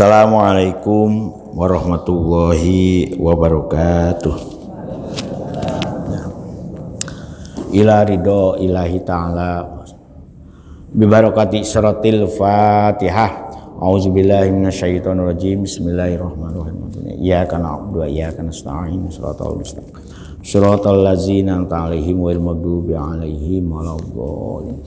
Assalamualaikum warahmatullahi wabarakatuh. Ila ridho ilahi ta'ala bibarakati suratil fatihah. A'udzubillahi minasyaitonir rajim. Bismillahirrahmanirrahim. Iyyaka na'budu wa iyyaka nasta'in. Shiratal mustaqim. Shiratal ladzina an'amta 'alaihim ghairil maghdubi 'alaihim waladdallin.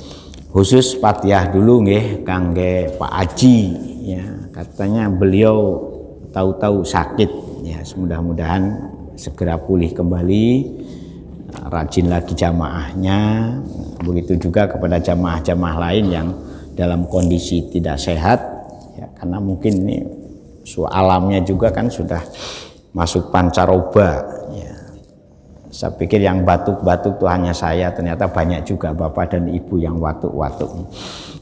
Khusus Fatihah dulu nggih kangge Pak Aji ya, katanya beliau tahu-tahu sakit ya, mudah-mudahan segera pulih kembali, rajin lagi jamaahnya. Begitu juga kepada jamaah-jamaah lain yang dalam kondisi tidak sehat ya, karena mungkin ini alamnya juga kan sudah masuk pancaroba ya. Saya pikir yang batuk-batuk itu hanya saya, ternyata banyak juga bapak dan ibu yang watuk-watuk.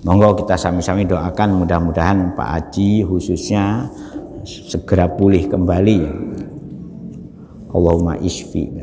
Monggo kita sami-sami doakan mudah-mudahan Pak Haji khususnya segera pulih kembali. Allahumma isfi.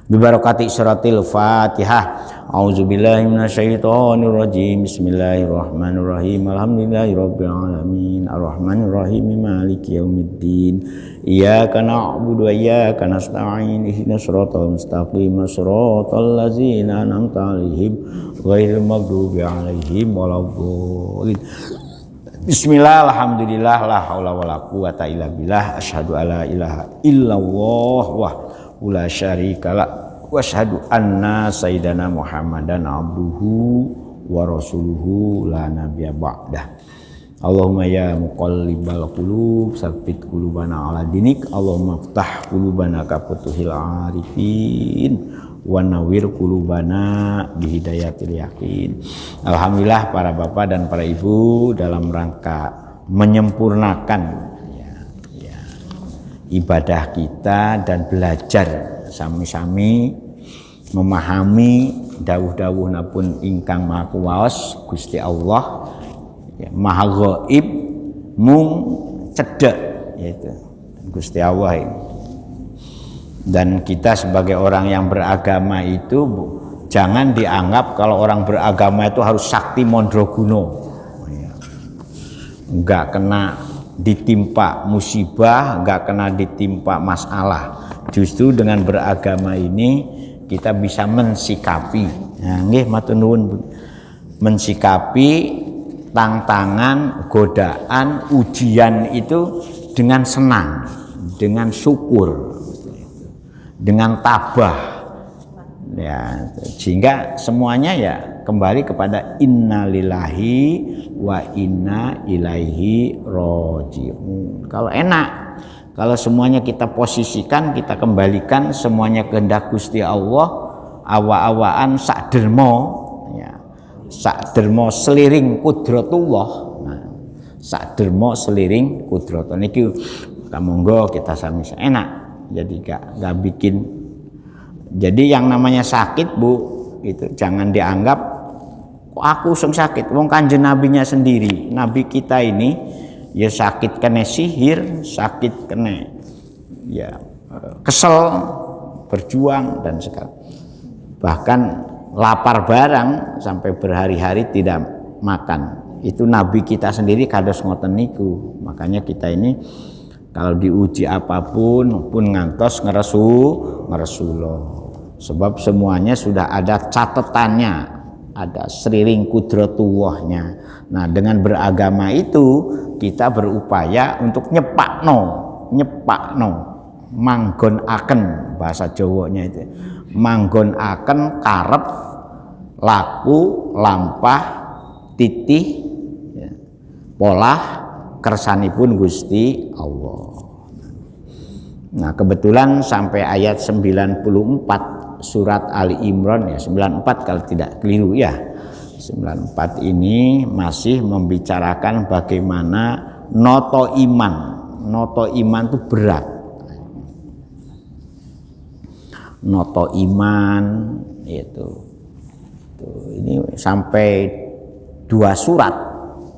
Bibarakati suratil Fatihah. A'udzubillahi minasyaitonir rajim. Bismillahirrahmanirrahim. Alhamdulillahirabbil alamin. Arrahmanirrahim. Maliki yaumiddin. Iyyaka na'budu wa iyyaka nasta'in. Ihdinas siratal mustaqim. Shiratal ladzina an'amta 'alaihim ghairil maghdubi 'alaihim waladdallin. Bismillah, alhamdulillah, la haula wala quwata illa billah. Asyhadu alla ilaha illallah wahdahu la syarikalah. Wa asyhadu anna sayyidana Muhammadan abduhu wa rasuluhu la nabiyya ba'dah. Allahumma ya muqallibal qulub tsabbit qulubana ala dinik. Allahumma iftah qulubana ka futuhil arifin wa nawwir qulubana bi hidayatil yaqin. Alhamdulillah para bapak dan para ibu dalam rangka menyempurnakan ibadah kita dan belajar sami-sami memahami dawuh-dawuhnapun ingkang maha kuwaos Gusti Allah ya, maha ghaib mung cedhek yaitu Gusti Allah ini. Dan kita sebagai orang yang beragama itu jangan dianggap kalau orang beragama itu harus sakti mondroguno, enggak kena ditimpa musibah, enggak kena ditimpa masalah. Justru dengan beragama ini kita bisa mensikapi, nah, nggih matur nuwun, mensikapi tantangan, godaan, ujian itu dengan senang, dengan syukur, dengan tabah, ya, sehingga semuanya ya kembali kepada innalillahi wa inna ilaihi raji'un. Kalau enak, kalau semuanya kita posisikan, kita kembalikan semuanya kehendak Gusti Allah, awa-awaan sak dermo ya, sak dermo seliring kudratullah. Nah, sak dermo seliring kudratullah niki monggo kita sami enak. Jadi gak bikin. Jadi yang namanya sakit Bu, itu jangan dianggap kok aku sakit. Wong Kanjeng nabinya sendiri, nabi kita ini ya sakit kena sihir, sakit kena ya kesel, berjuang dan segala. Bahkan lapar barang sampai berhari-hari tidak makan. Itu nabi kita sendiri kados ngoten niku. Makanya kita ini kalau diuji apapun pun ngantos ngeresullah. Sebab semuanya sudah ada catatannya, ada sriring kudratullahnya. Nah, dengan beragama itu kita berupaya untuk nyepakno, manggon aken bahasa Jawanya itu. Manggon aken karep laku lampah titih ya, polah kersanipun Gusti Allah. Nah, kebetulan sampai ayat 94 surat Ali Imran ya, 94 kalau tidak keliru ya. 94 ini masih membicarakan bagaimana noto iman. Noto iman itu berat. Noto iman itu. Ini sampai 2 surat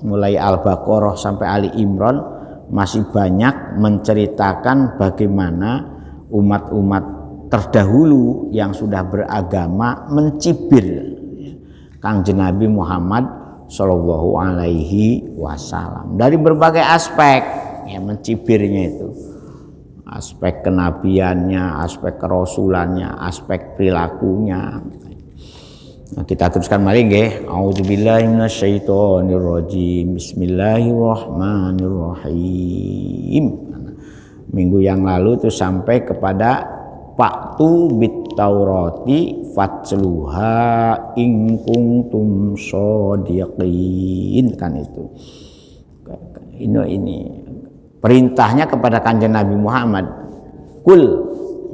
mulai Al-Baqarah sampai Ali Imran masih banyak menceritakan bagaimana umat-umat terdahulu yang sudah beragama mencibir Kanjeng Nabi Muhammad Shallallahu alaihi wasallam. Dari berbagai aspek ya, mencibirnya itu, aspek kenabiannya, aspek kerasulannya, aspek perilakunya. Nah, kita teruskan mari nggih. A'udzubillahi minasyaitonirrajim. Bismillahirrahmanirrahim. Minggu yang lalu itu sampai kepada Fa'tu bit Taurati fatsluha in kuntum shodiqin, kan itu. Ini perintahnya kepada Kanjeng Nabi Muhammad. Kul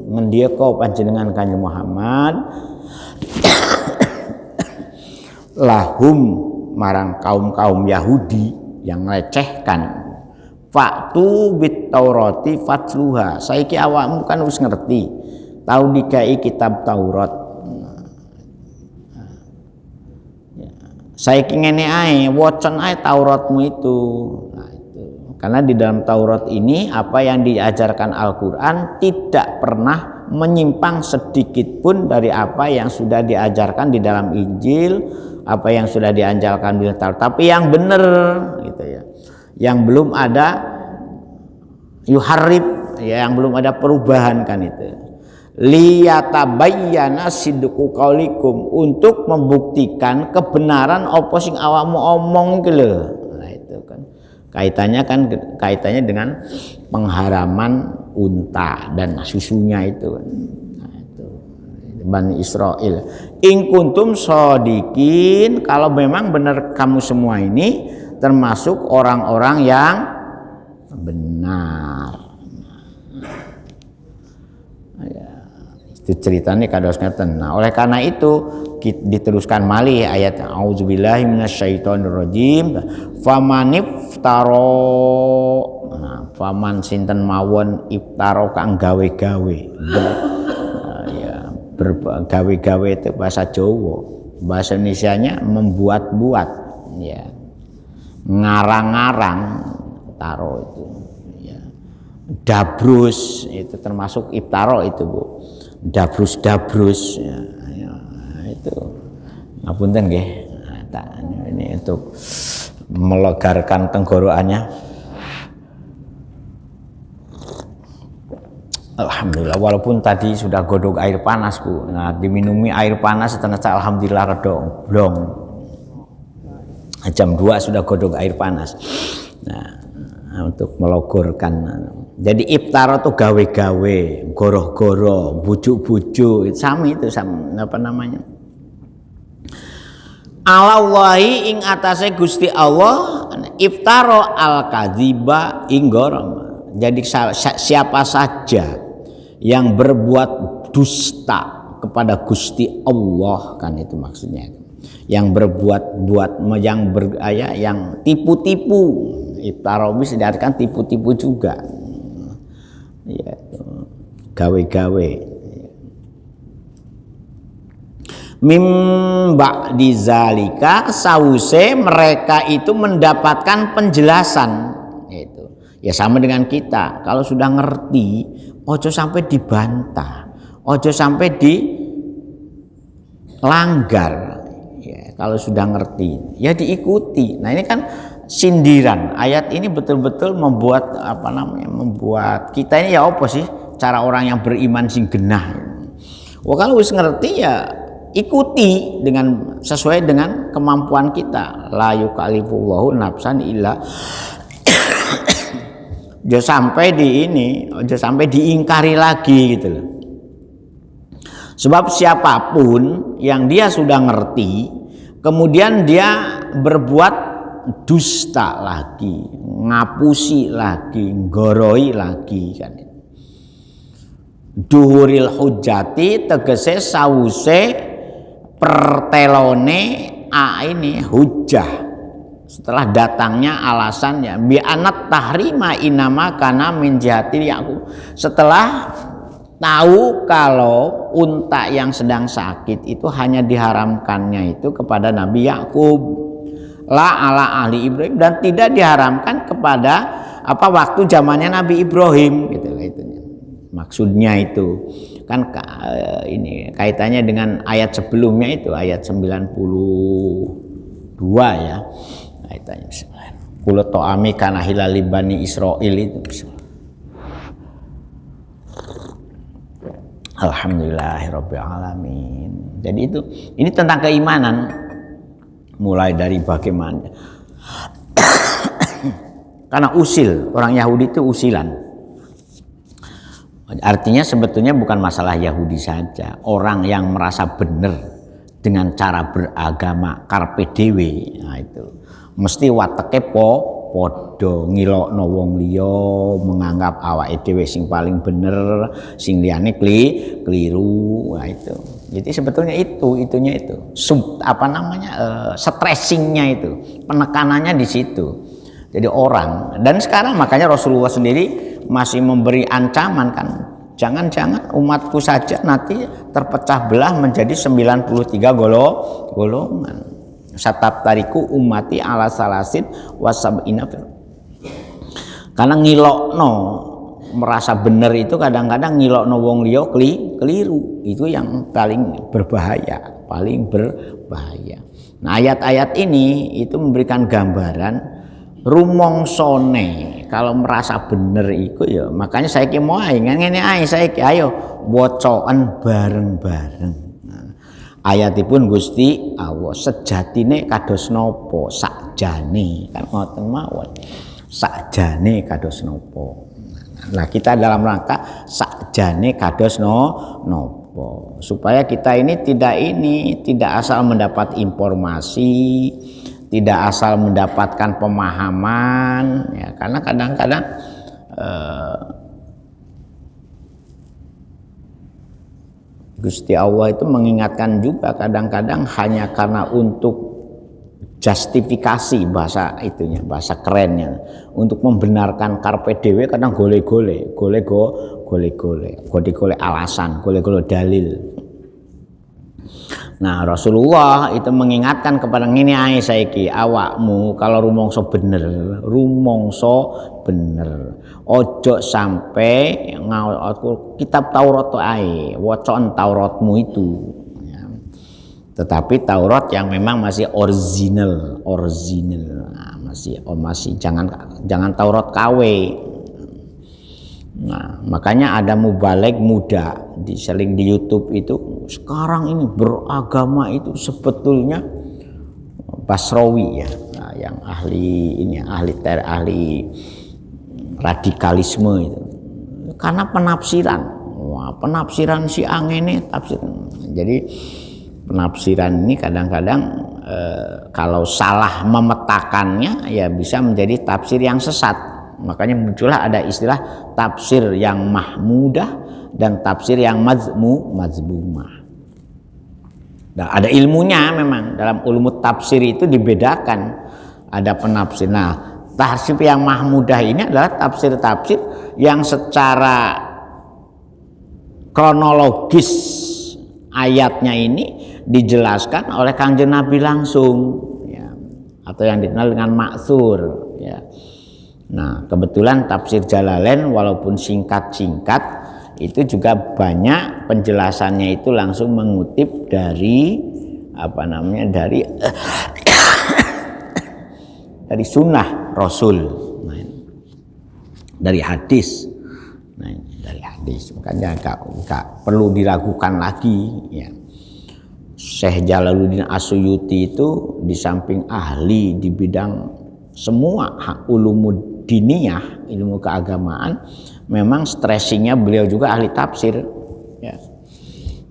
ngendika panjenengan Kanjeng Muhammad lahum marang kaum-kaum Yahudi yang melecehkan, Fa'tu bit Taurati fatsluha. Saiki awakmu kan wis ngerti, tahu dikai kitab Taurat. Saiki ngene ae, wocon ae Tauratmu itu. Nah, itu. Karena di dalam Taurat ini apa yang diajarkan Al-Qur'an tidak pernah menyimpang sedikit pun dari apa yang sudah diajarkan di dalam Injil, apa yang sudah diajarkan di Taurat, tapi yang benar gitu ya. Yang belum ada yuharrib ya, yang belum ada perubahan kan itu. Liyatabayyana sidqu qaulikum, untuk membuktikan kebenaran apa sing awakmu omong iki lho. Nah itu kan kaitannya dengan pengharaman unta dan susunya itu kan. Nah, itu Bani Israel. In kuntum shodiqin, kalau memang benar kamu semua ini termasuk orang-orang yang benar. Ya, itu ceritanya kados ngeten. Nah, oleh karena itu diteruskan malih ayat auzubillahi minasyaitonirrajim. Famaniftaro, nah, faman sinten mawon iftaro kang gawe-gawe. Ya, bergawe-gawe itu bahasa Jawa. Bahasa Indonesianya membuat-buat, ya. Ngarang-ngarang taro itu ya. Dabrus itu termasuk iftaro itu Bu, dabrus ya, ya itu ngapunten nggih. Nah, ini untuk melegarkan tenggorokannya. Alhamdulillah, walaupun tadi sudah godok air panas Bu. Nah, diminumi air panas ternyata alhamdulillah redong blong. Jam 2 sudah godok air panas. Nah, untuk melogorkan. Jadi iftara itu gawe-gawe, goroh-goroh, bujuk-bujuk, itu sama apa namanya? Alallahi ing atase Gusti Allah iftara al-kadziba ing gorom. Jadi siapa saja yang berbuat dusta kepada Gusti Allah, kan itu maksudnya. Yang yang tipu-tipu, iftara bisa diartikan tipu-tipu juga ya, gawe-gawe. Mim ba'di zalika, sause mereka itu mendapatkan penjelasan itu. Ya sama dengan kita, kalau sudah ngerti ojo sampai dibantah, ojo sampai dilanggar. Kalau sudah ngerti ya diikuti. Nah ini kan sindiran. Ayat ini betul-betul membuat membuat kita ini ya apa sih cara orang yang beriman sing genah. Wah kalau wis ngerti ya ikuti dengan sesuai dengan kemampuan kita. La yukallifullahu nafsan illa jangan sampai diingkari lagi gitu loh. Sebab siapapun yang dia sudah ngerti kemudian dia berbuat dusta lagi, ngapusi lagi, nggoroi lagi kan. Duhuril hujjati tegese sause pertelone ini hujjah. Setelah datangnya alasannya bi anat tahrima inama kana min jihati yaqub. Setelah tahu kalau unta yang sedang sakit itu hanya diharamkannya itu kepada Nabi Yakub, la ala ahli Ibrahim, dan tidak diharamkan kepada waktu zamannya Nabi Ibrahim gitu lah itu. Maksudnya itu kan ini kaitannya dengan ayat sebelumnya itu ayat 90 2 ya. Ayatnya bismillah. Kul ta'ami kana hilal bani Israil itu bismillah. Alhamdulillahirabbil alamin. Jadi ini tentang keimanan, mulai dari bagaimana. Karena usil, orang Yahudi itu usilan. Artinya sebetulnya bukan masalah Yahudi saja, orang yang merasa benar dengan cara beragama karpe dewe, nah itu mesti wateke podo ngilokno wong liya, menganggap awake dhewe sing paling bener, sing liyane keliru. Nah itu. Jadi sebetulnya itunya itu. Stressingnya itu, penekanannya di situ. Jadi orang, dan sekarang makanya Rasulullah sendiri masih memberi ancaman kan, jangan-jangan umatku saja nanti terpecah belah menjadi 93 golongan. Satabtariku ummati ala salasin wasab'ina. Karena ngilokno merasa benar itu kadang-kadang ngilokno wong liya keliru, itu yang paling berbahaya, Nah, ayat-ayat ini itu memberikan gambaran rumongsone kalau merasa bener iku ya, makanya saiki mau ngene ae saiki ayo wocoan bareng-bareng. Ayatipun Gusti Allah sejatine kados napa sakjane kan ngoten mawon. Sakjane kados napa. Nah, kita dalam rangka sakjane kados napa supaya kita ini tidak asal mendapat informasi, tidak asal mendapatkan pemahaman ya, karena kadang-kadang Gusti Allah itu mengingatkan juga kadang-kadang hanya karena untuk justifikasi bahasa kerennya, untuk membenarkan karpe dewe kadang gole-gole alasan, gole-gole dalil. Nah, Rasulullah itu mengingatkan kepada ngene ae saiki awakmu kalau rumangsa bener ojo sampai kitab Taurat ae wacan Tauratmu itu ya. Tetapi Taurat yang memang masih original nah, masih jangan Taurat KW. Nah, makanya ada mubalek muda diseling di YouTube itu sekarang ini beragama itu sebetulnya Basrawi ya, nah, yang ahli radikalisme itu karena penafsiran si angene tafsir. Jadi penafsiran ini kadang-kadang kalau salah memetakannya ya bisa menjadi tafsir yang sesat. Makanya muncullah ada istilah tafsir yang mahmudah dan tafsir yang mazmumah. Nah, ada ilmunya memang dalam ulumut tafsir itu dibedakan, ada penafsir. Nah, tafsir yang mahmudah ini adalah tafsir-tafsir yang secara kronologis ayatnya ini dijelaskan oleh Kanjeng Nabi langsung ya, atau yang dikenal dengan maksur ya. Nah, kebetulan tafsir Jalalain walaupun singkat-singkat itu juga banyak penjelasannya itu langsung mengutip dari dari sunnah Rasul, nah, dari hadis. Nah, dari hadis makanya enggak perlu diragukan lagi ya. Syekh Jalaluddin As-Suyuti itu di samping ahli di bidang semua ulumud diniyah, ilmu keagamaan, memang stressingnya beliau juga ahli tafsir ya.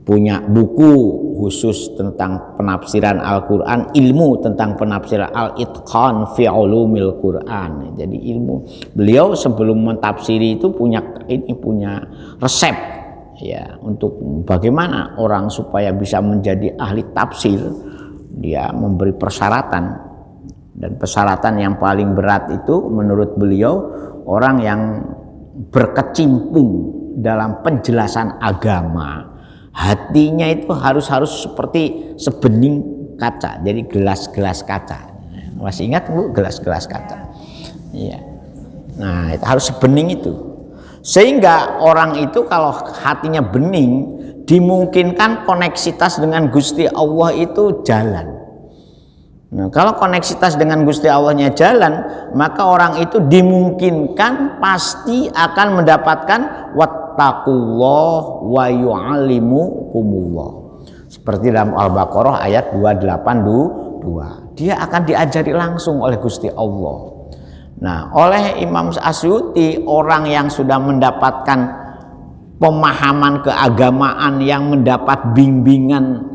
Punya buku khusus tentang penafsiran Al-Quran, ilmu tentang penafsiran Al-Itqan fi ulumil Quran. Jadi ilmu beliau sebelum mentafsiri itu punya resep ya untuk bagaimana orang supaya bisa menjadi ahli tafsir. Dia memberi persyaratan. Dan persyaratan yang paling berat itu menurut beliau orang yang berkecimpung dalam penjelasan agama, hatinya itu harus seperti sebening kaca, jadi gelas-gelas kaca. Masih ingat Bu gelas-gelas kaca? Iya. Nah, itu harus sebening itu. Sehingga orang itu kalau hatinya bening, dimungkinkan koneksitas dengan Gusti Allah itu jalan. Nah, kalau koneksitas dengan Gusti Allahnya jalan, maka orang itu dimungkinkan pasti akan mendapatkan wattaqullah wa yu'allimukumullah. Seperti dalam Al-Baqarah ayat 282. Dia akan diajari langsung oleh Gusti Allah. Nah, oleh Imam Asyuti, orang yang sudah mendapatkan pemahaman keagamaan, yang mendapat bimbingan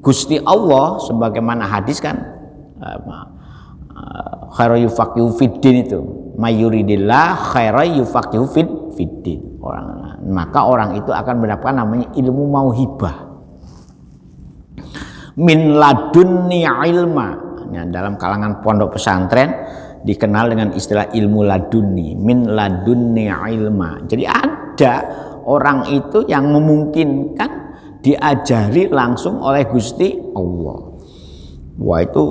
Gusti Allah, sebagaimana hadis kan, khairu yufaqihu fiddin, itu mayuridillah khairu yufaqihu fiddin. Maka orang itu akan mendapatkan namanya ilmu mauhibah min ladunni ilma. Nah, dalam kalangan pondok pesantren dikenal dengan istilah ilmu ladunni, min ladunni ilma. Jadi ada orang itu yang memungkinkan diajari langsung oleh Gusti Allah. Wah, itu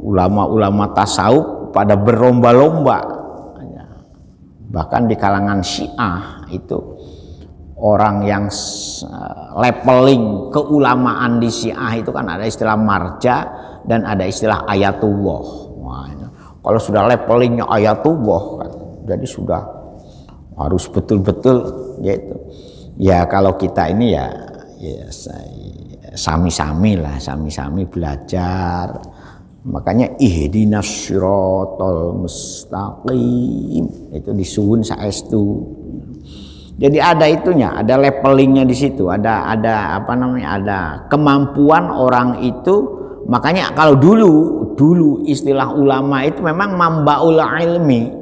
ulama-ulama tasawuf pada berlomba-lomba. Bahkan di kalangan Syiah itu orang yang leveling keulamaan di Syiah itu kan ada istilah marja dan ada istilah ayatullah. Wah, kalau sudah levelingnya ayatullah kan, jadi sudah harus betul-betul yaitu. Ya kalau kita ini ya sami-sami lah, sami-sami belajar. Makanya ihdinas siratal mustaqim itu disuwun saestu. Jadi ada itunya, ada levelingnya di situ, ada apa namanya, ada kemampuan orang itu. Makanya kalau dulu istilah ulama itu memang mambaul ilmi,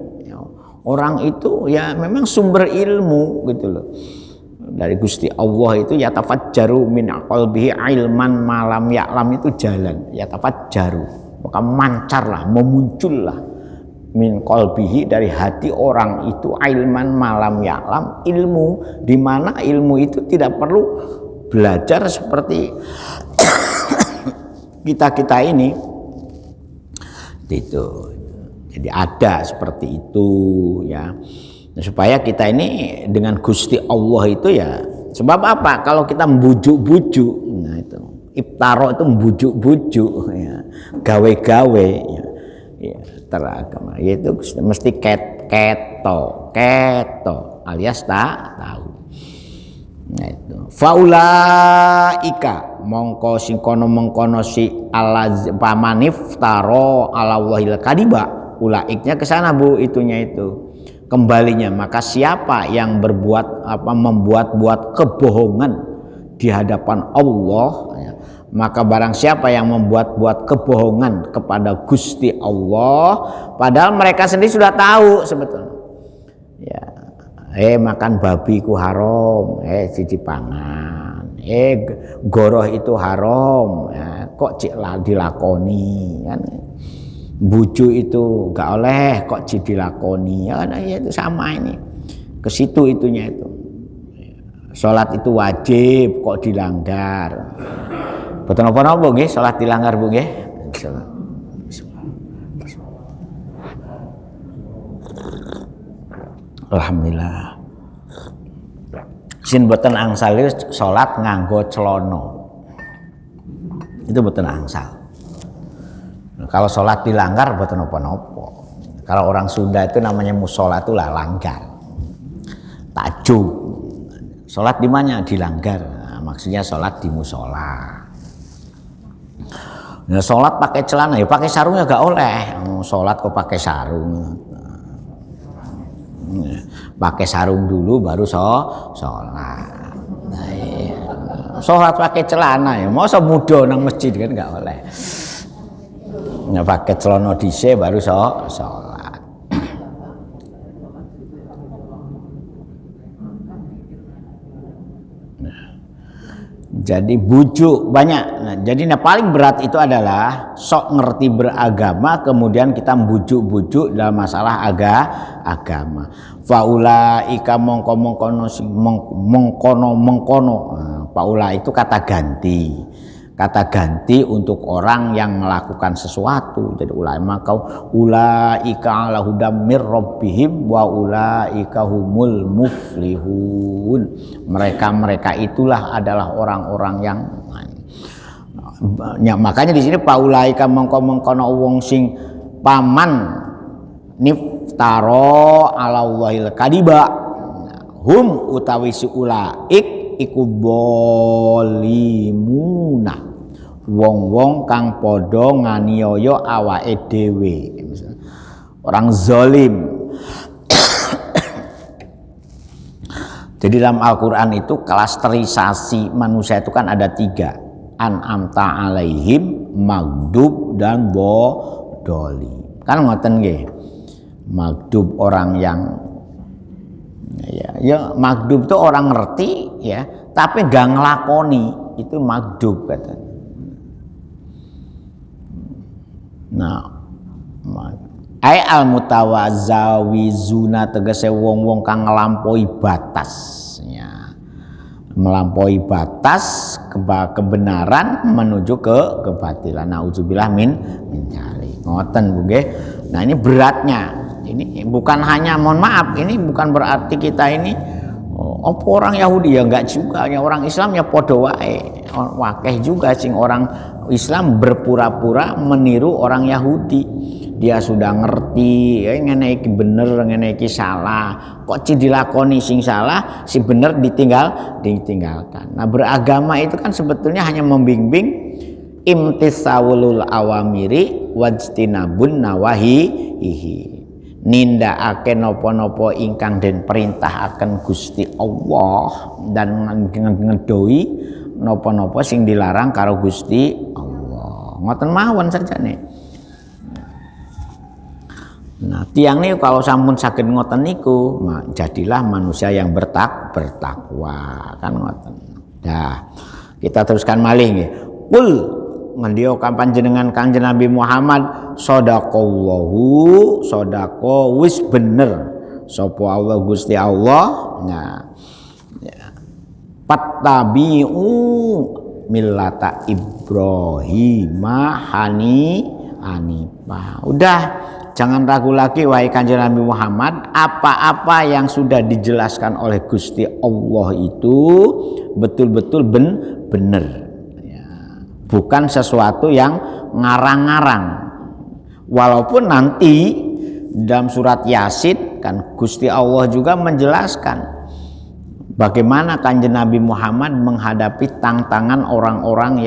orang itu ya memang sumber ilmu gitu loh. Dari Gusti Allah itu yatafajjaru min qalbihi ilman malam ya'lam, itu jalan yatafajjaru, maka mancarlah, memuncullah min qalbihi, dari hati orang itu, ilman malam ya'lam, ilmu di mana ilmu itu tidak perlu belajar seperti kita ini itu. Jadi ada seperti itu ya. Nah, supaya kita ini dengan Gusti Allah itu ya, sebab apa? Kalau kita membujuk-bujuk, nah itu iftaro itu membujuk-bujuk ya, gawe-gawe ya, teragama, yaitu mesti keto alias tak tahu. Nah itu faulaika mongko sing kono mengkono si alaz pamanif taro ala wahil kadiba, ulaiknya ke sana Bu, itunya itu kembalinya. Maka siapa yang membuat-buat kebohongan di hadapan Allah ya, maka barang siapa yang membuat-buat kebohongan kepada Gusti Allah, padahal mereka sendiri sudah tahu sebetulnya ya, makan babi ku haram, siji pangan, goroh itu haram ya, kok cik dilakoni kan, buju itu gak oleh kok dilakoni ya, nah, ya itu sama ini ke situ itunya itu. Salat itu wajib kok dilanggar, betul apa Bu nggih, salat dilanggar Bu nggih. Alhamdulillah. Sin boten angsal salat nganggo celono, itu boten angsal. Kalau sholat dilanggar buat nopo-nopo. Kalau orang Sunda itu namanya musola itu lah langgar, tajuk. Sholat di mana? Dilanggar. Nah, maksudnya sholat di musola. Nah, sholat pakai celana ya pakai sarungnya gak oleh. Sholat kok pakai sarung? Pakai sarung dulu baru sholat. Nah, sholat pakai celana ya, masa muda nang masjid kan gak oleh. Ya pakai celana dhisik baru sholat. Nah, jadi bujuk banyak. Nah, jadi paling berat itu adalah sok ngerti beragama kemudian kita bujuk-bujuk dalam masalah agama. Faulaika mongkono. Faula itu kata ganti untuk orang yang melakukan sesuatu. Jadi ulama kau ulaika ala hudam mir rabbihim wa ulaika humul muflihun. Mereka itulah adalah orang-orang yang Ya, makanya di sini paulaika mengko-mengkono wong sing paman niftaro ala wahil kadiba hum utawi si ulaik iku bolimuna wong-wong kang padha nganiaya awake dhewe, orang zalim. Jadi dalam Al-Quran itu klasterisasi manusia itu kan ada 3, an'amta alaihim, magdub, dan bodoli. Kan ngoten nggih. Magdub orang yang ya magdub itu orang ngerti ya, tapi gak ngelakoni, itu magdub katanya. Nah, ai al mutawazawizuna tegese wong-wong kang nglampaui batas ya. Melampaui batas kebenaran menuju ke kebatilan. Nauzubillah min dzalik. Ngoten nggih. Nah, ini beratnya. Ini bukan hanya, mohon maaf, ini bukan berarti kita ini apa orang Yahudi ya, enggak juga ya, orang Islam ya podo wae. Wakeh juga sing orang Islam berpura-pura meniru orang Yahudi. Dia sudah ngerti ngene iki bener ngene iki salah, kok dilakoni sing salah, si bener ditinggalkan. Nah, beragama itu kan sebetulnya hanya membimbing imtisawulul awamiri wajtinabun nawahihi, nindakake napa-napa ingkang den perintah akan Gusti Allah dan ngedoi napa-napa sing dilarang karo Gusti Allah. Ngoten mawon sajane. Nah, tiang ini kalau sampun saged ngoten niku, jadilah manusia yang bertakwa kan ngoten. Nah, kita teruskan malih nggih. Qul ngendiyo panjenengan Kanjeng Nabi Muhammad, sadaqallahu, sadaqa wis bener sapa Allah Gusti Allah. Nah, ya. Pattabi'u millata Ibrahim hanifah. Udah, jangan ragu lagi wahai Kanjeng Nabi Muhammad, apa-apa yang sudah dijelaskan oleh Gusti Allah itu betul-betul benar. Ya, bukan sesuatu yang ngarang-ngarang. Walaupun nanti dalam surat Yasin kan Gusti Allah juga menjelaskan bagaimana Kanjeng Nabi Muhammad menghadapi tantangan orang-orang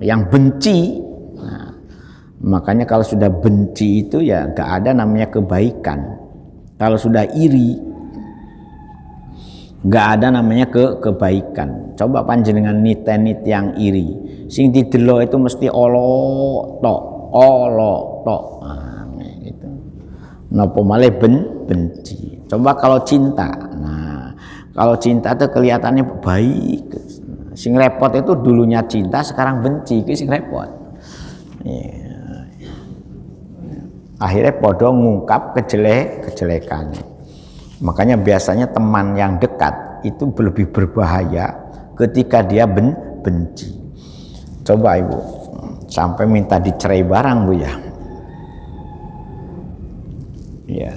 yang benci. Makanya kalau sudah benci itu ya gak ada namanya kebaikan. Kalau sudah iri gak ada namanya kebaikan. Coba panjenengan nitenit yang iri, sing didelo itu mesti olo tok. Nah, gitu. Napa malih benci. Coba kalau cinta. Nah, kalau cinta itu kelihatannya baik. Sing repot itu dulunya cinta, sekarang benci, itu sing repot. Yeah. Akhirnya podo ngungkap kejelekannya. Makanya biasanya teman yang dekat itu lebih berbahaya ketika dia benci. Coba ibu sampai minta dicerai barang bu ya. Ya,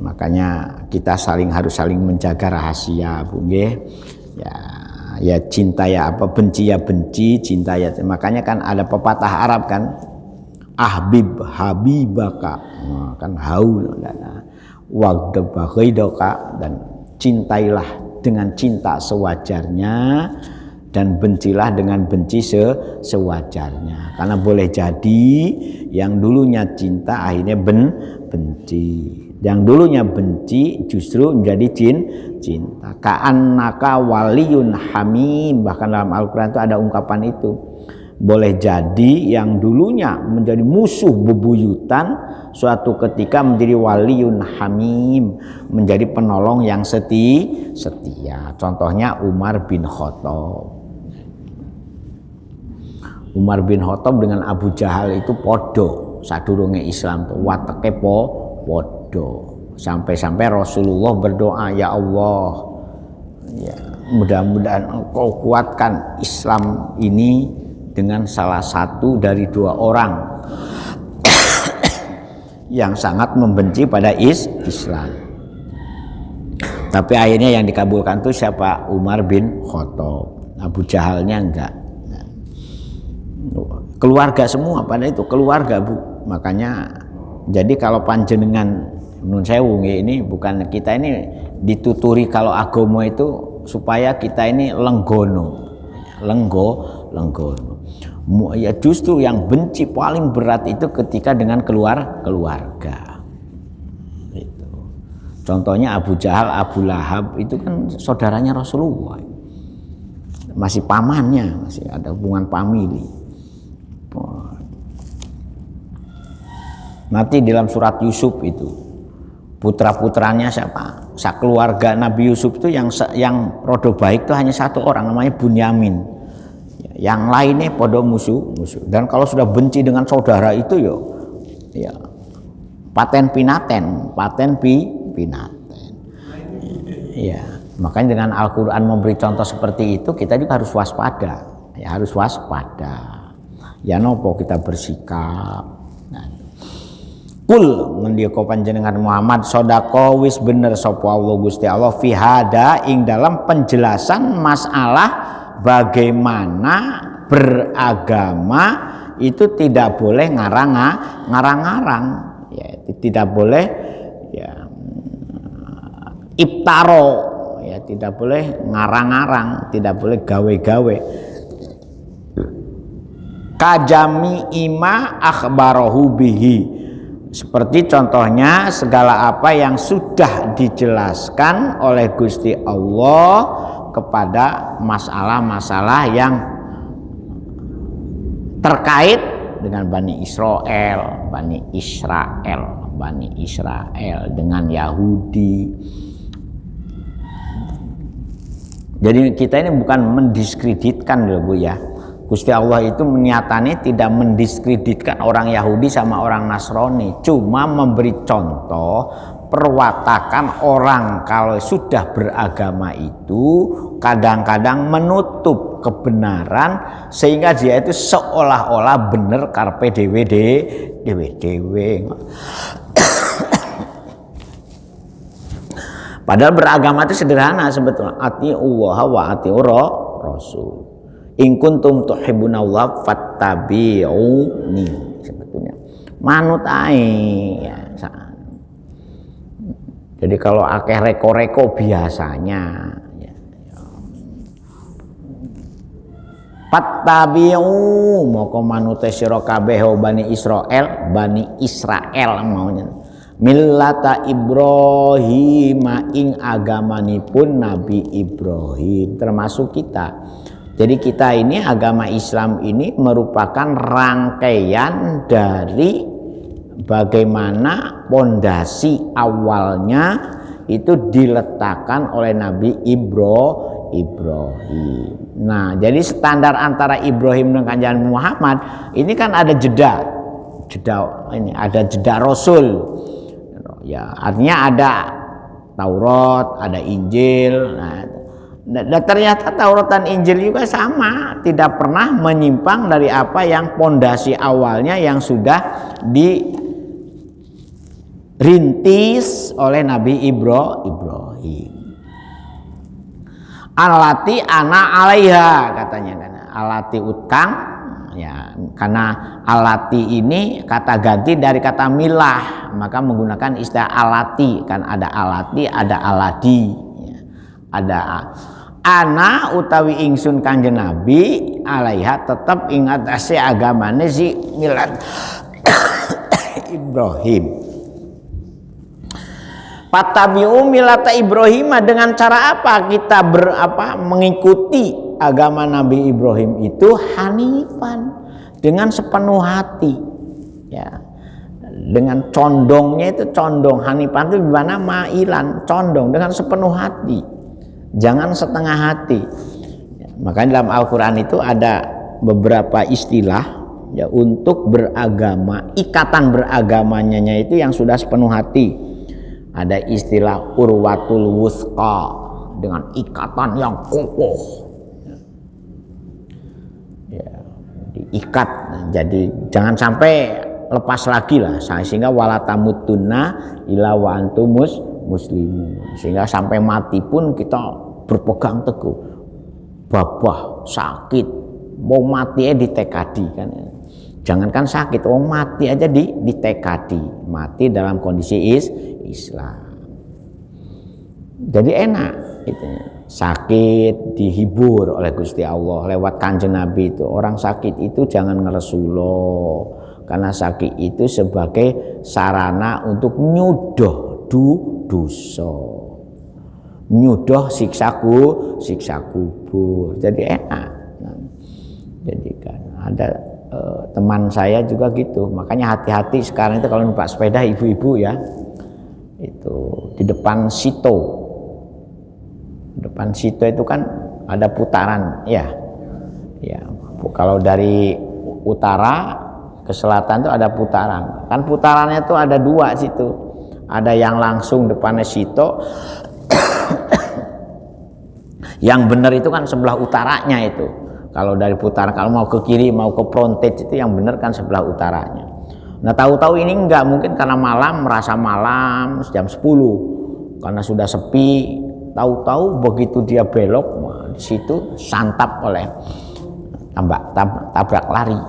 makanya kita harus saling menjaga rahasia bu nggih. Ya cinta ya apa, benci ya benci, cinta ya. Makanya kan ada pepatah Arab kan, ahbib habibaka, kan haul, waghdab ghaidaka, dan cintailah dengan cinta sewajarnya dan bencilah dengan benci sewajarnya. Karena boleh jadi yang dulunya cinta akhirnya benci, yang dulunya benci justru menjadi cinta. Ka'annaka waliyun hamim, bahkan dalam Al-Quran itu ada ungkapan itu. Boleh jadi yang dulunya menjadi musuh bebuyutan suatu ketika menjadi waliyun hamim, menjadi penolong yang setia. Contohnya Umar bin Khattab. Umar bin Khattab dengan Abu Jahal itu podo sadurunge Islam tuh wateke podo. Sampai-sampai Rasulullah berdoa, ya Allah, ya, mudah-mudahan Engkau kuatkan Islam ini dengan salah satu dari 2 orang yang sangat membenci pada Islam. Tapi akhirnya yang dikabulkan itu siapa? Umar bin Khattab. Abu Jahalnya enggak. Keluarga semua pada itu, keluarga Bu. Makanya jadi kalau panjenengan nun sewu ini bukan kita ini dituturi kalau agama itu supaya kita ini lenggono. Ya justru yang benci paling berat itu ketika dengan keluarga. Itu. Contohnya Abu Jahal, Abu Lahab itu kan saudaranya Rasulullah. Masih pamannya, masih ada hubungan famili. Nanti dalam surat Yusuf itu putra-putranya siapa? Keluarga Nabi Yusuf itu yang rodo baik itu hanya satu orang namanya Bunyamin. Yang lainnya podo musuh. Dan kalau sudah benci dengan saudara itu ya paten pinaten. Ya, makanya dengan Al-Qur'an memberi contoh seperti itu kita juga harus waspada. Ya harus waspada. Ya nopo kita bersikap. Kul ngendika panjenengan Muhammad sodako wis bener sapa Allah Gusti Allah fi hada ing dalam penjelasan masalah bagaimana beragama itu tidak boleh ngarang-ngarang ya, tidak boleh ya ibtaro ya, tidak boleh ngarang-ngarang, tidak boleh gawe-gawe. Kajami ima akhbarahu bihi, seperti contohnya segala apa yang sudah dijelaskan oleh Gusti Allah kepada masalah-masalah yang terkait dengan Bani Israel, dengan Yahudi. Jadi kita ini bukan mendiskreditkan loh Bu ya. Gusti Allah itu menyatanya tidak mendiskreditkan orang Yahudi sama orang Nasrani, cuma memberi contoh perwatakan orang kalau sudah beragama itu kadang-kadang menutup kebenaran sehingga dia itu seolah-olah benar karpe dewe. Padahal beragama itu sederhana sebetulnya, ati Allah wa ati Rasul. In kuntum tuhibbunallah fattabi'uni, sebetulnya manut ae ya. Jadi kalau akeh reko-reko biasanya ya. Fattabi'u moko manute sira kabeh Bani Israel maunya millata Ibrahim ing agamanipun Nabi Ibrahim, termasuk kita. Jadi kita ini agama Islam ini merupakan rangkaian dari bagaimana pondasi awalnya itu diletakkan oleh Nabi Ibrahim. Nah, jadi standar antara Ibrahim dengan Kanjeng Muhammad ini kan ada jeda ini ada jeda Rasul. Ya, artinya ada Taurat, ada Injil. Nah, ternyata Taurat dan Injil juga sama, tidak pernah menyimpang dari apa yang pondasi awalnya yang sudah dirintis oleh Nabi Ibrahim. Alati ana alaiha katanya kan, alati utang ya, karena alati ini kata ganti dari kata milah, maka menggunakan istilah alati, kan ada alati, ada aladi ya. Ada ana utawi ingsun Kanjeng Nabi alaiha tetap ingat asih agamane si milad Ibrahim. Patabiu milata Ibrahim, dengan cara apa kita mengikuti agama Nabi Ibrahim itu hanifan, dengan sepenuh hati ya, dengan condongnya itu condong. Hanifan itu gimana? Mailan, condong dengan sepenuh hati, jangan setengah hati ya. Makanya dalam Al-Quran itu ada beberapa istilah ya untuk beragama, ikatan beragamanya itu yang sudah sepenuh hati. Ada istilah urwatul wusqa, dengan ikatan yang kokoh ya, diikat. Jadi jangan sampai lepas lagi lah, sehingga wala tamutunna illa wa antum muslimun, sehingga sampai mati pun kita berpegang teguh babah sakit mau mati ditekadi kan. Jangankan sakit, wong mati aja ditekadi, mati dalam kondisi Islam. Jadi enak itu. Sakit dihibur oleh Gusti Allah lewat Kanjeng Nabi itu. Orang sakit itu jangan ngeresulo, karena sakit itu sebagai sarana untuk nyudoh dosa, nyudoh siksa kubur. Jadi enak. Jadi kan ada teman saya juga gitu, makanya hati-hati sekarang itu kalau numpak sepeda ibu-ibu ya, itu di depan Sito. Depan Sito itu kan ada putaran ya. Kalau dari utara ke selatan itu ada putaran. Kan putarannya itu ada 2 situ. Ada yang langsung depannya Sito. Yang benar itu kan sebelah utaranya itu. Kalau dari putaran, kalau mau ke kiri, mau ke frontage itu yang benar kan sebelah utaranya. Nah tahu-tahu ini enggak, mungkin karena malam, merasa malam jam 10 karena sudah sepi. Tahu-tahu begitu dia belok di situ santap oleh tabrak lari.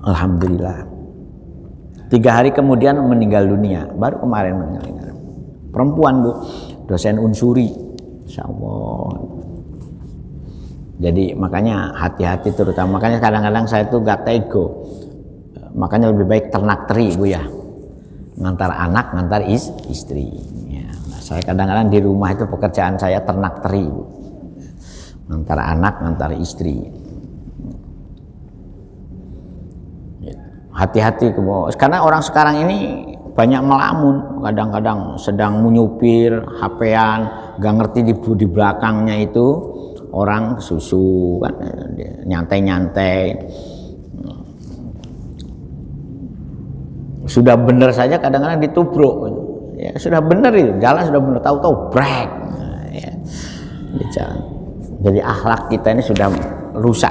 Alhamdulillah. 3 hari kemudian meninggal dunia, baru kemarin meninggal. Perempuan Bu, dosen unsuri, insya Allah. Jadi makanya hati-hati terutama, makanya kadang-kadang saya tuh gak tego. Makanya lebih baik ternak teri Bu ya, ngantar anak, ngantar istri ya. Nah, saya kadang-kadang di rumah itu pekerjaan saya ternak teri Bu, ngantar anak, ngantar istri. Hati-hati karena orang sekarang ini banyak melamun, kadang-kadang sedang menyupir HP-an, gak ngerti di belakangnya itu orang susu kan, nyantai-nyantai. Sudah benar saja kadang-kadang ditubruk ya, sudah benar itu jalan, sudah benar, tahu-tahu brek ya, di jalan. Jadi akhlak kita ini sudah rusak.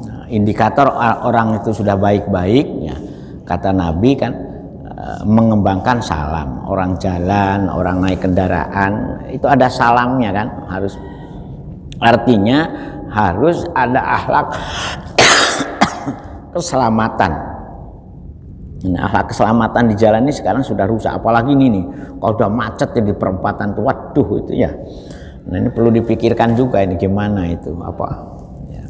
Nah, indikator orang itu sudah baik-baik ya, kata Nabi kan, mengembangkan salam. Orang jalan, orang naik kendaraan itu ada salamnya kan, harus, artinya harus ada akhlak keselamatan. Nah, akhlak keselamatan di jalan ini sekarang sudah rusak, apalagi ini nih kalau udah macet ya di perempatan tuh, waduh itu ya. Nah ini perlu dipikirkan juga ini gimana itu apa ya.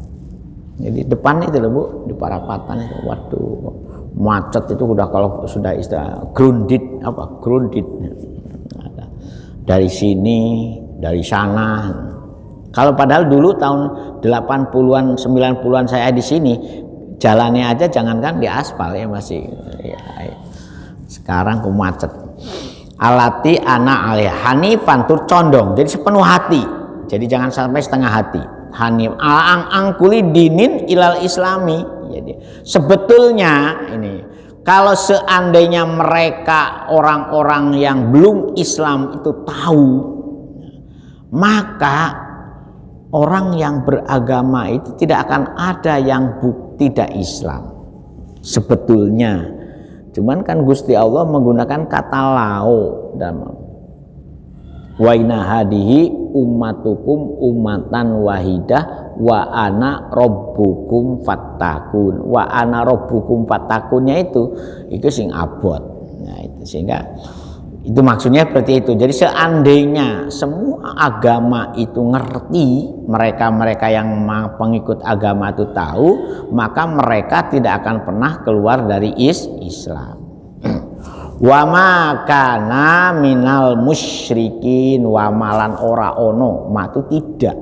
Jadi depan itu loh Bu, di perapatan itu, waduh macet itu udah, kalau sudah istilah grounded dari sini dari sana. Kalau padahal dulu tahun 80-an 90-an saya di sini, jalannya aja jangankan di aspal ya masih ya. Sekarang kok macet. Alati ana alih hanifan tur condong, jadi sepenuh hati, jadi jangan sampai setengah hati. Hanif angkuli dinin ilal islami. Jadi sebetulnya ini, kalau seandainya mereka orang-orang yang belum Islam itu tahu, maka orang yang beragama itu tidak akan ada yang tidak Islam sebetulnya. Cuman kan Gusti Allah menggunakan kata lau dalam wa inna hadihi ummatukum ummatan wahidah wa ana rabbukum fattakun. Wa ana rabbukum fattakunnya itu sing abot. Nah itu sehingga itu maksudnya seperti itu. Jadi seandainya semua agama itu ngerti, mereka-mereka yang pengikut agama itu tahu, maka mereka tidak akan pernah keluar dari Islam. Wa ma kana minal musyrikin, wa malan ora ono, matu tidak.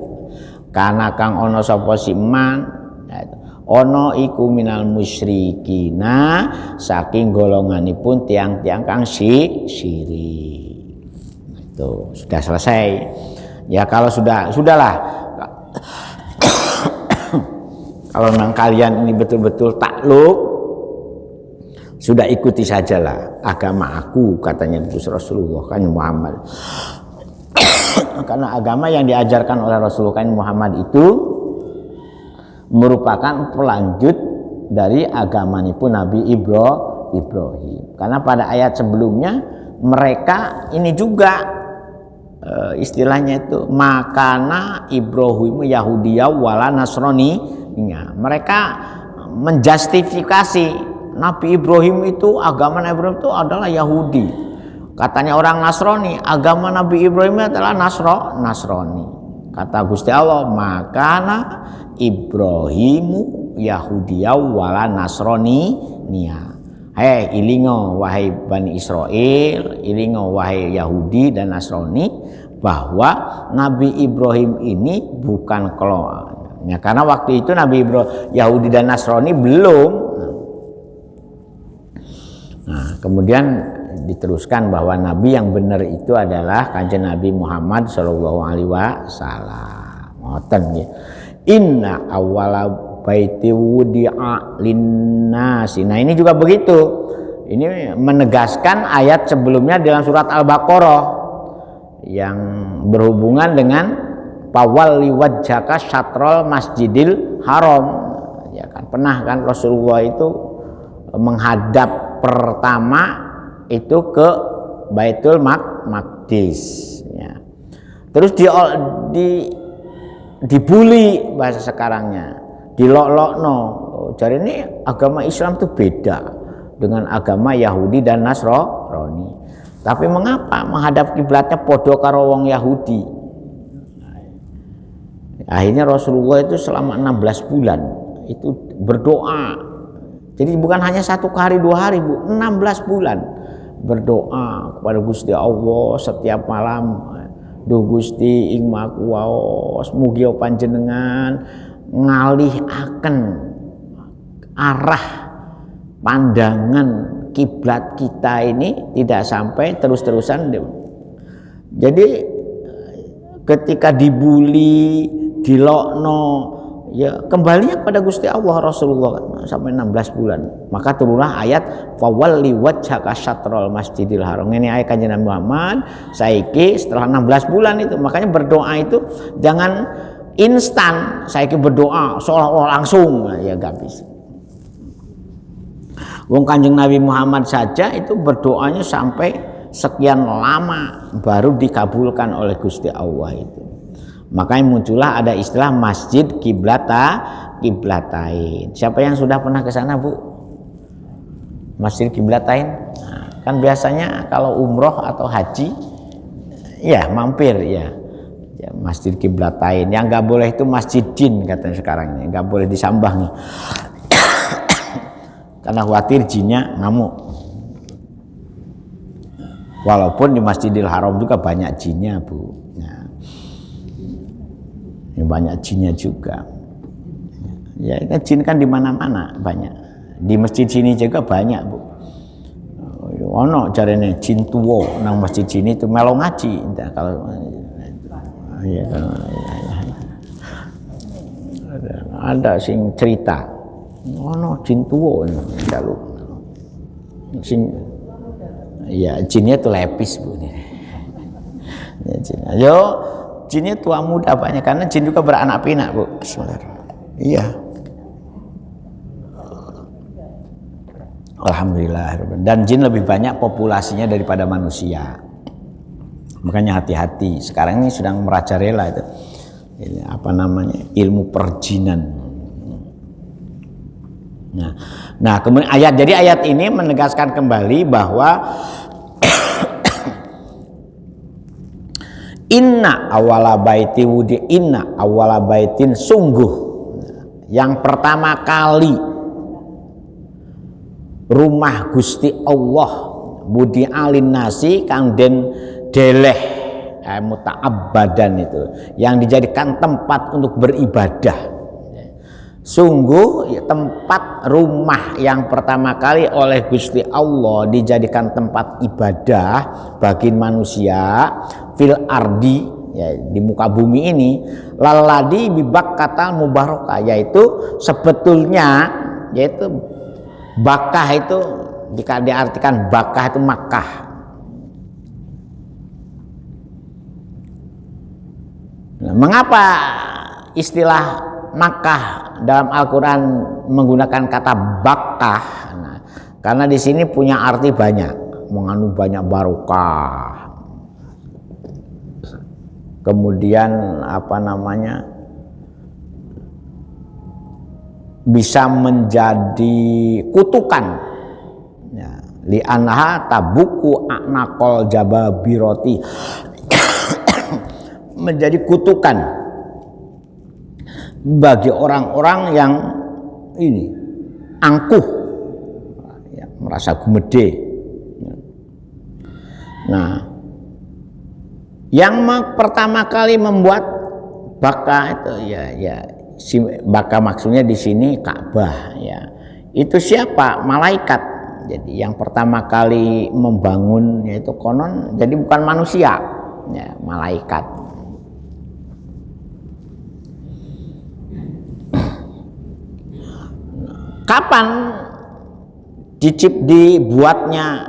Karena kang ono sapa siman, ono iku minal musyrikina, saking golonganipun tiang-tiang kang syirik. Itu sudah selesai. Ya kalau sudahlah. Kalau memang kalian ini betul-betul takluk, sudah ikuti sajalah agama aku, katanya Rasulullah kan Muhammad. Karena agama yang diajarkan oleh Rasulullah kan Muhammad itu merupakan pelanjut dari agama pun Nabi Ibrahim. Karena pada ayat sebelumnya mereka ini juga istilahnya itu makana Ibrahim Yahudiya wala Nasrani. Mereka menjustifikasi Nabi Ibrahim itu, agama Nabi Ibrahim itu adalah Yahudi. Katanya orang Nasrani, agama Nabi Ibrahim adalah Nasrani. Kata Gusti Allah, makana Ibrahimu Yahudiya wala Nasrani niya. Hei ilingo wahai Bani Israel, ilingo wahai Yahudi dan Nasrani, bahwa Nabi Ibrahim ini bukan klonnya. Karena waktu itu Nabi Ibrahim, Yahudi dan Nasrani belum. Nah, kemudian diteruskan bahwa Nabi yang benar itu adalah Kanjeng Nabi Muhammad Shallallahu Alaihi Wasallam. Ngoten ya. Inna awwala baiti wudi'a linnasi. Nah ini juga begitu. Ini menegaskan ayat sebelumnya dalam surat Al-Baqarah yang berhubungan dengan pawalli wajhaka syatrol masjidil haram. Ya kan pernah kan Rasulullah itu menghadap pertama itu ke Baitul Maqdis. Ya. Terus dibully bahasa sekarangnya, dilok-lokno. Jadi ini agama Islam itu beda dengan agama Yahudi dan Nasrani. Tapi mengapa menghadap kiblatnya podo karo wong Yahudi? Akhirnya Rasulullah itu selama 16 bulan itu berdoa. Jadi bukan hanya 1 hari 2 hari, Bu, 16 bulan berdoa kepada Gusti Allah setiap malam. Duh Gusti ing makuwaos mugi panjenengan ngalihaken arah pandangan kiblat kita ini tidak sampai terus-terusan. Jadi ketika dibully, dilokno, ya kembalinya kepada Gusti Allah Rasulullah sampai 16 bulan. Maka turunlah ayat fawalli wajhaka syatrul masjidil haram. Ini ayat Kanjeng Nabi Muhammad saiki setelah 16 bulan itu. Makanya berdoa itu jangan instan, saiki berdoa seolah-olah langsung, ya gak bisa. Wong Kanjeng Nabi Muhammad saja itu berdoanya sampai sekian lama baru dikabulkan oleh Gusti Allah itu. Makanya muncullah ada istilah masjid kiblatain. Siapa yang sudah pernah ke sana, Bu? Masjid kiblatain. Nah, kan biasanya kalau umroh atau haji ya mampir ya masjid kiblatain. Yang nggak boleh itu masjid jin katanya sekarang ini, nggak boleh disambah nih. Karena khawatir jinnya ngamuk. Walaupun di Masjidil Haram juga banyak jinnya, Bu. Nah, banyak jinnya juga. Ya, jin kan di mana-mana banyak. Di masjid sini juga banyak, Bu. Ono jarene jin tuwo nang masjid sini itu melo ngaji. Entah kalau ya, ada sing cerita. Ono jin tuwo kalau sing ya jinnya itu lepis, Bu. Ya, jin. Yo jinnya tua muda banyak karena jin juga beranak pinak, Bu. Iya. Alhamdulillah. Dan jin lebih banyak populasinya daripada manusia. Makanya hati-hati. Sekarang ini sedang merajalela itu. Ini apa namanya? Ilmu perjinan. Nah, kemudian ayat ini menegaskan kembali bahwa inna awala baiti wudi, inna awala baitin, sungguh yang pertama kali rumah Gusti Allah budi alin nasi kang den deleh muta'abbadan itu yang dijadikan tempat untuk beribadah. Sungguh ya, tempat rumah yang pertama kali oleh Gusti Allah dijadikan tempat ibadah bagi manusia fil ardi, ya, di muka bumi ini, laladi bibak kata mubarakah, yaitu sebetulnya yaitu Bakah itu jika diartikan Bakah itu Makkah. Nah, mengapa istilah Makkah dalam Al-Quran menggunakan kata Bakah? Nah, Karena di sini punya arti banyak, mengandung banyak barokah. Kemudian bisa menjadi kutukan. Ya, li anha tabuku anaqol jababiroti. Menjadi kutukan bagi orang-orang yang ini angkuh, ya, merasa gumede. Nah, yang pertama kali membuat baka itu baka maksudnya di sini Ka'bah, ya. Itu siapa? Malaikat. Jadi yang pertama kali membangun yaitu konon jadi bukan manusia, ya, malaikat. Kapan dibuatnya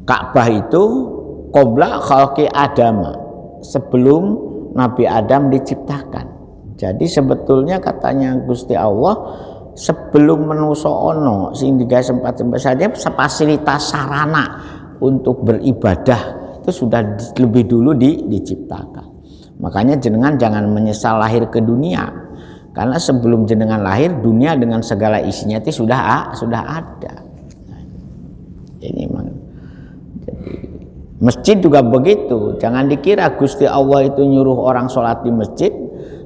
Ka'bah itu? Qabla khalqi Adam, sebelum Nabi Adam diciptakan. Jadi sebetulnya katanya Gusti Allah, sebelum manusa ono sing digawe sempat saja fasilitas sarana untuk beribadah itu sudah lebih dulu diciptakan. Makanya jenengan jangan menyesal lahir ke dunia. Karena sebelum jenengan lahir, dunia dengan segala isinya itu sudah ada. Nah, ini memang. Jadi masjid juga begitu. Jangan dikira Gusti Allah itu nyuruh orang sholat di masjid,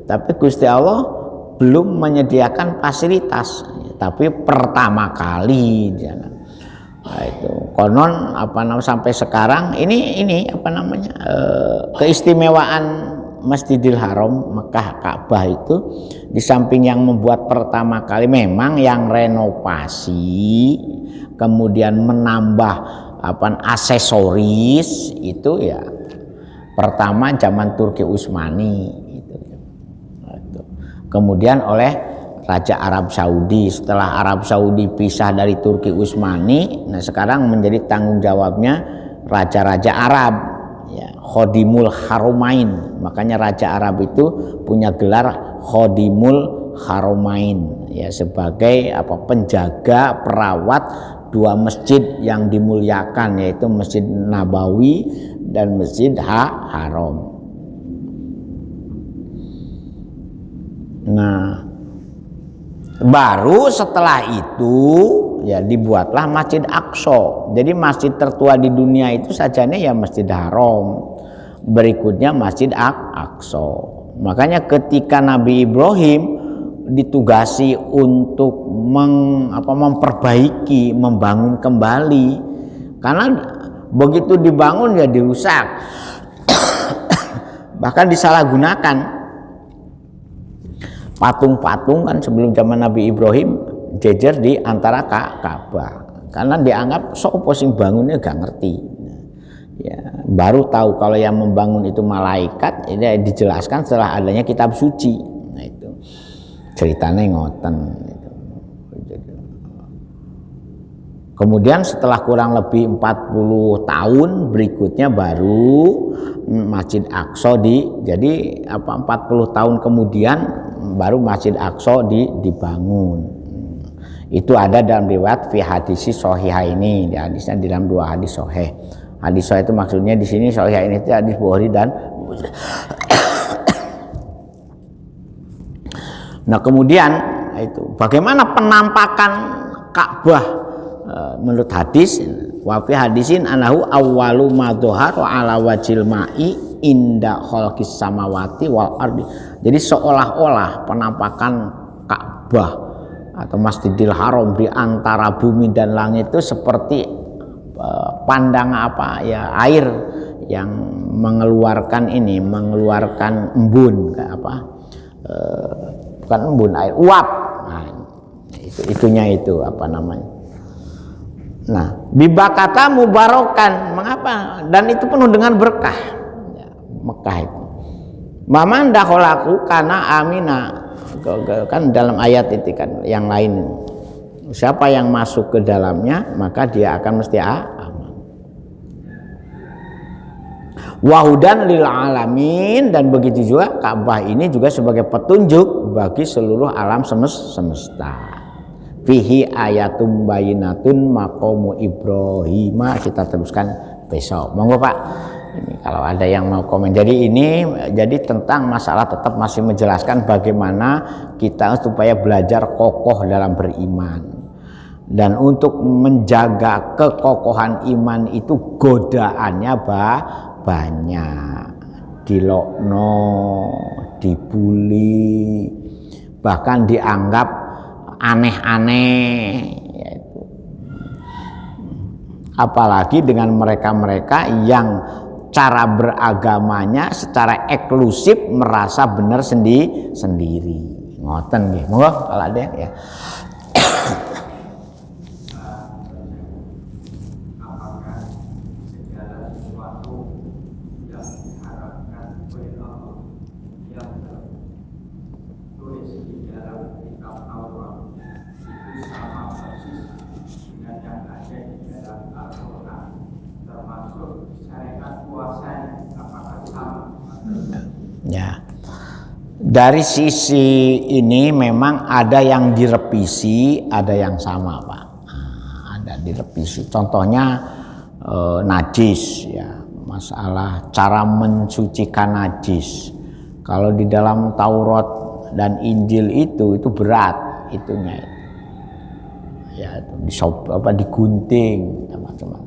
tapi Gusti Allah belum menyediakan fasilitas. Tapi pertama kali jangan. Nah, itu konon sampai sekarang ini keistimewaan Masjidil Haram Mekah Ka'bah itu, di samping yang membuat pertama kali memang yang renovasi kemudian menambah aksesoris itu ya pertama zaman Turki Utsmani itu. Kemudian oleh Raja Arab Saudi. Setelah Arab Saudi pisah dari Turki Utsmani, nah sekarang menjadi tanggung jawabnya raja-raja Arab, ya, Khodimul Haramain. Makanya Raja Arab itu punya gelar Khodimul Haramain, ya, sebagai penjaga, perawat dua masjid yang dimuliakan, yaitu Masjid Nabawi dan Masjid Haram. Nah, baru setelah itu ya dibuatlah Masjid Aqsa. Jadi masjid tertua di dunia itu sajanya ya Masjid Haram. Berikutnya Masjid Aqsa. Makanya ketika Nabi Ibrahim ditugasi untuk memperbaiki, membangun kembali, karena begitu dibangun ya dirusak, bahkan disalahgunakan. Patung-patung kan sebelum zaman Nabi Ibrahim jejer di antara Ka'bah, karena dianggap sopo sing bangunnya gak ngerti. Ya, baru tahu kalau yang membangun itu malaikat. Ini dijelaskan setelah adanya kitab suci. Nah, itu ceritanya ngoten. Kemudian setelah kurang lebih 40 tahun berikutnya baru Masjid Aqsa jadi 40 tahun kemudian baru Masjid Aqsa dibangun. Itu ada dalam riwayat fi hadisi shahihaini, di hadisnya di dalam dua hadis sahih. Hadis sahih itu maksudnya di sini shahihaini itu hadis Bukhari dan Nah, kemudian itu bagaimana penampakan Ka'bah menurut hadis, wa fi hadisin anahu awwalu ma dhahara ala wajil ma'i inda khalqis samawati wal ardi. Jadi seolah-olah penampakan Ka'bah atau Masjidil Haram di antara bumi dan langit itu seperti pandang air yang mengeluarkan embun, bukan embun, air uap. Nah, itunya itu Nah, bibakata mubarokan, mengapa? Dan itu penuh dengan berkah. Ya, Mekah itu. Maman dakholaku kana amina. Kan dalam ayat itu kan yang lain. Siapa yang masuk ke dalamnya maka dia akan mesti aman. Wahudan lil alamin, dan begitu juga Ka'bah ini juga sebagai petunjuk bagi seluruh alam semesta. Fihi ayatum bayinatun maqamu Ibrahim. Kita teruskan besok. Monggo Pak. Ini kalau ada yang mau komen. Jadi tentang masalah tetap masih menjelaskan bagaimana kita supaya belajar kokoh dalam beriman. Dan untuk menjaga kekokohan iman itu godaannya banyak. Dilokno, dibully, bahkan dianggap aneh-aneh, yaitu. Apalagi dengan mereka-mereka yang cara beragamanya secara eksklusif merasa benar sendiri. Ngoten nggih. Monggo kalau ada ya. Ya, dari sisi ini memang ada yang direvisi, ada yang sama Pak. Ada direvisi. Contohnya najis, ya, masalah cara mensucikan najis. Kalau di dalam Taurat dan Injil itu berat itunya. Ya, itu digunting teman-teman.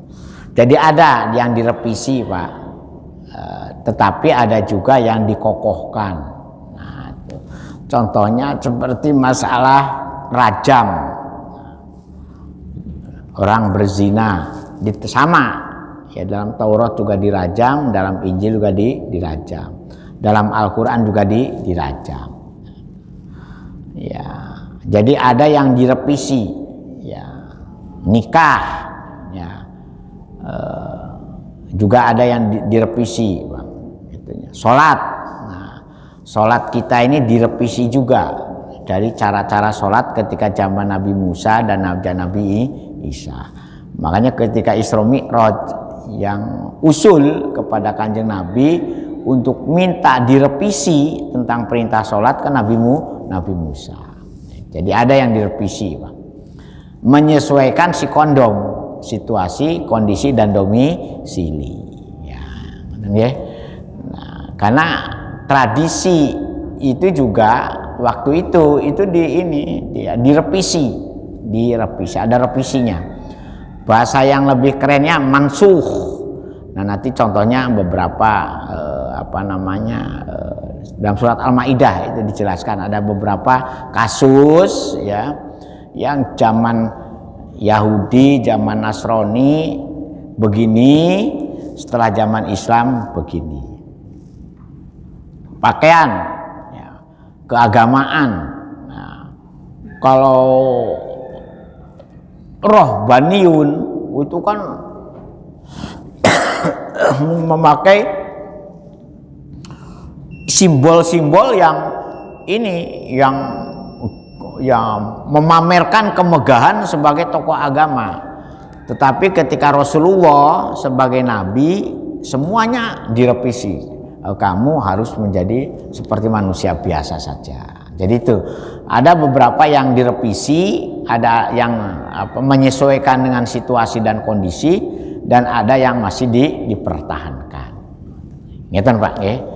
Jadi ada yang direvisi Pak. Tetapi ada juga yang dikokohkan. Nah, itu. Contohnya seperti masalah rajam. Orang berzina sama. Ya, dalam Taurat juga dirajam, dalam Injil juga dirajam. Dalam Al-Qur'an juga dirajam. Ya, jadi ada yang direvisi. Ya, nikah. Ya. Juga ada yang direvisi, Bang. Sholat, nah, sholat kita ini direvisi juga dari cara-cara sholat ketika zaman Nabi Musa dan Nabi Isa. Makanya ketika Isra Mi'raj yang usul kepada Kanjeng Nabi untuk minta direvisi tentang perintah sholat ke Nabi Musa. Jadi ada yang direvisi, Bang. Menyesuaikan si kondom, situasi, kondisi dan domisili. Ya. Karena tradisi itu juga waktu itu direvisi, ada revisinya. Bahasa yang lebih kerennya mansuh. Nah, nanti contohnya beberapa dalam surat Al-Maidah itu dijelaskan ada beberapa kasus ya yang zaman Yahudi, zaman Nasrani begini, setelah zaman Islam begini. Pakaian, ya, keagamaan. Nah, kalau rohbaniun itu kan memakai simbol-simbol yang memamerkan kemegahan sebagai tokoh agama. Tetapi ketika Rasulullah sebagai nabi semuanya direvisi. Kamu harus menjadi seperti manusia biasa saja. Jadi itu ada beberapa yang direvisi, ada yang menyesuaikan dengan situasi dan kondisi, dan ada yang masih dipertahankan. Ngeten Pak, nggih.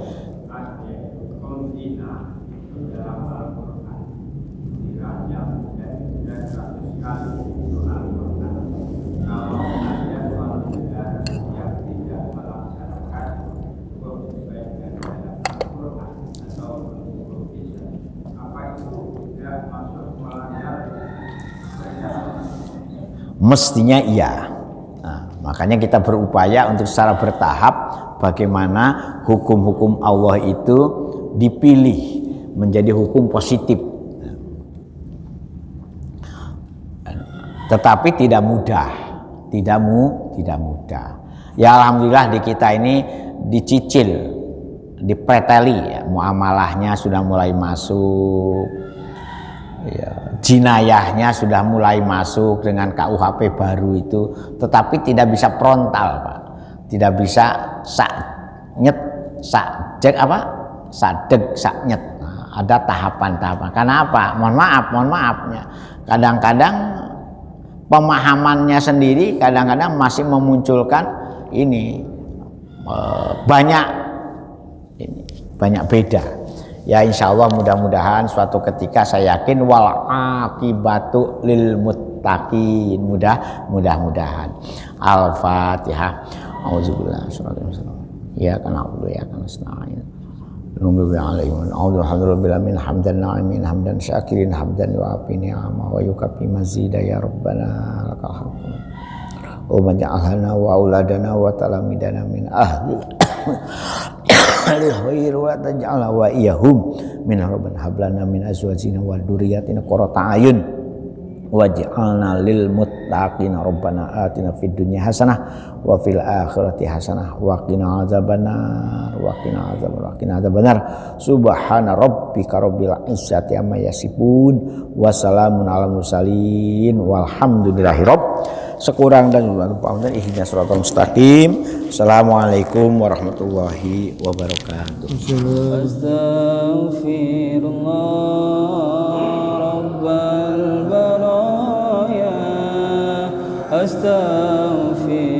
Mestinya iya. Nah, makanya kita berupaya untuk secara bertahap bagaimana hukum-hukum Allah itu dipilih menjadi hukum positif. Tetapi tidak mudah, tidak mudah. Ya alhamdulillah di kita ini dicicil, dipreteli, ya, muamalahnya sudah mulai masuk. Ya, jinayahnya sudah mulai masuk dengan KUHP baru itu, tetapi tidak bisa frontal Pak, tidak bisa sadeg saknyet. Nah, ada tahapan-tahapan. Karena apa? Mohon maafnya. Kadang-kadang pemahamannya sendiri kadang-kadang masih memunculkan ini banyak beda. Ya insya Allah mudah-mudahan suatu ketika saya yakin wal akibatu lil muttaqin, mudah-mudahan. Al-Fatihah. Auzubillahi minasyaitonir rajim. Ya kana na'budu ya kana nasta'in. Alhamdulillah hamdan na'imin hamdan syakirin hamdan wa api ni'amah wa yukafi mazida ya rabbana lakal hamd. Wa maj'alna wa auladana wa talamidana min ahli khair wa taj'alna wa iyahum min rabbana hablana min azwajina wa dzurriyyatina qurrata a'yun waj'alna lil muttaqina rabbana atina fid dunya hasanah wa fil akhirati hasanah wa qina adzabannar subhana rabbika rabbil izzati amma yasifun wa salamun alal mursalin walhamdulillahi sekurang dan lupa ihdinas siratal mustaqim. Assalamualaikum warahmatullahi wabarakatuh. Astaghfirullah rabbal baraya astaghfir